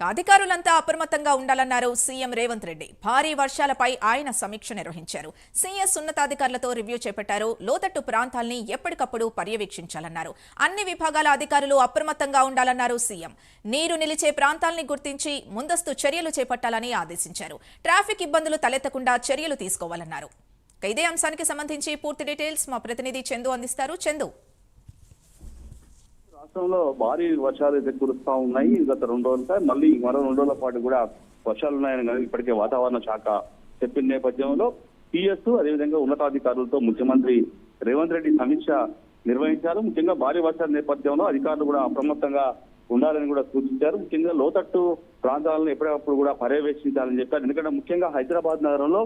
అధికారులంతా అప్రమత్తంగా ఉండాలన్నారు సీఎం రేవంత్ రెడ్డి. భారీ వర్షాలపై ఆయన సమీక్ష నిర్వహించారు. సీఎస్ ఉన్నతాధికారులతో రివ్యూ చేపట్టారు. లోతట్టు ప్రాంతాల్ని ఎప్పటికప్పుడు పర్యవేక్షించాలన్నారు. అన్ని విభాగాల అధికారులు అప్రమత్తంగా ఉండాలన్నారు సీఎం. నీరు నిలిచే ప్రాంతాల్ని గుర్తించి ముందస్తు చర్యలు చేపట్టాలని ఆదేశించారు. ట్రాఫిక్ ఇబ్బందులు తలెత్తకుండా చర్యలు తీసుకోవాలన్నారు. ఇదే అంశానికి సంబంధించి పూర్తి డీటెయిల్స్ మా ప్రతినిధి చందు అందిస్తారు. చందు, రాష్ట్రంలో భారీ వర్షాలు అయితే కురుస్తా ఉన్నాయి. గత 2 రోజులుగా మళ్ళీ మరో 2 రోజుల పాటు కూడా వర్షాలు ఉన్నాయని ఇప్పటికే వాతావరణ శాఖ చెప్పిన నేపథ్యంలో టీఎస్ అదేవిధంగా ఉన్నతాధికారులతో ముఖ్యమంత్రి రేవంత్ రెడ్డి సమీక్ష నిర్వహించారు. ముఖ్యంగా భారీ వర్షాల నేపథ్యంలో అధికారులు కూడా అప్రమత్తంగా ఉండాలని కూడా సూచించారు. ముఖ్యంగా లోతట్టు ప్రాంతాలను ఎప్పటికప్పుడు కూడా పర్యవేక్షించాలని చెప్పారు. ఎందుకంటే ముఖ్యంగా హైదరాబాద్ నగరంలో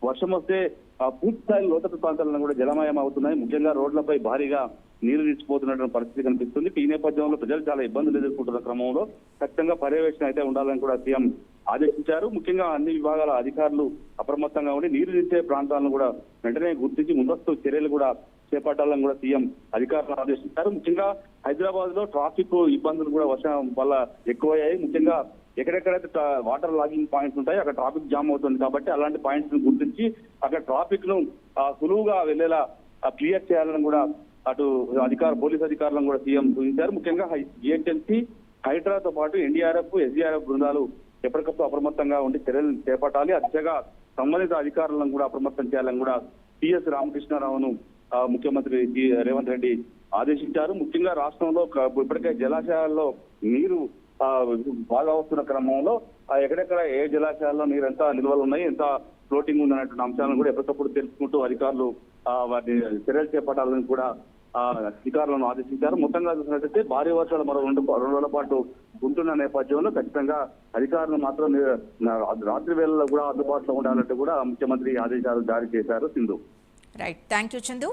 వర్షం వస్తే పూర్తి స్థాయి లోతట్టు ప్రాంతాలను కూడా జలమయం అవుతున్నాయి. ముఖ్యంగా రోడ్లపై భారీగా నీరు నిలిచిపోతున్నటువంటి పరిస్థితి కనిపిస్తుంది. ఈ నేపథ్యంలో ప్రజలు చాలా ఇబ్బందులు ఎదుర్కొంటున్న క్రమంలో ఖచ్చితంగా పర్యవేక్షణ అయితే ఉండాలని కూడా సీఎం ఆదేశించారు. ముఖ్యంగా అన్ని విభాగాల అధికారులు అప్రమత్తంగా ఉండి నీరు నిలిచే ప్రాంతాలను కూడా వెంటనే గుర్తించి ముందస్తు చర్యలు కూడా చేపట్టాలని కూడా సీఎం అధికారులను ఆదేశించారు. ముఖ్యంగా హైదరాబాద్ లో ట్రాఫిక్ ఇబ్బందులు కూడా వర్షం వల్ల ఎక్కువయ్యాయి. ముఖ్యంగా ఎక్కడెక్కడైతే వాటర్ లాగింగ్ పాయింట్స్ ఉంటాయి అక్కడ ట్రాఫిక్ జామ్ అవుతుంది. కాబట్టి అలాంటి పాయింట్స్ ను గుర్తించి అక్కడ ట్రాఫిక్ ను సులువుగా వెళ్లేలా క్లియర్ చేయాలని కూడా అటు పోలీస్ అధికారులను కూడా సీఎం సూచించారు. ముఖ్యంగా జిహెచ్ఎంసీ, హైడ్రాతో పాటు ఎన్డీఆర్ఎఫ్, ఎస్డీఆర్ఎఫ్ బృందాలు ఎప్పటికప్పుడు అప్రమత్తంగా ఉండి చర్యలు చేపట్టాలి. అదిగా సంబంధిత అధికారులను కూడా అప్రమత్తం చేయాలని కూడా టిఎస్ రామకృష్ణారావును ముఖ్యమంత్రి రేవంత్ రెడ్డి ఆదేశించారు. ముఖ్యంగా రాష్ట్రంలో ఇప్పటికే జలాశయాల్లో నీరు బాగా వస్తున్న క్రమంలో ఎక్కడెక్కడ ఏ జలాశయాల్లో నీరు ఎంత నిల్వలు ఉన్నాయి, ఎంత ఫ్లోటింగ్ ఉందనేటువంటి అంశాలను కూడా ఎప్పటికప్పుడు తెలుసుకుంటూ అధికారులు వాటిని చర్యలు చేపట్టాలని కూడా అధికారులను ఆదేశించారు. మొత్తంగా చూసినట్లయితే భారీ వర్షాలు మరో 2 రోజుల పాటు ఉంటున్న నేపథ్యంలో ఖచ్చితంగా అధికారులు మాత్రం రాత్రి వేళల్లో కూడా అందుబాటులో ఉండాలంటూ కూడా ముఖ్యమంత్రి ఆదేశాలు జారీ చేశారు. Sindhu. Right, thank you Chandu.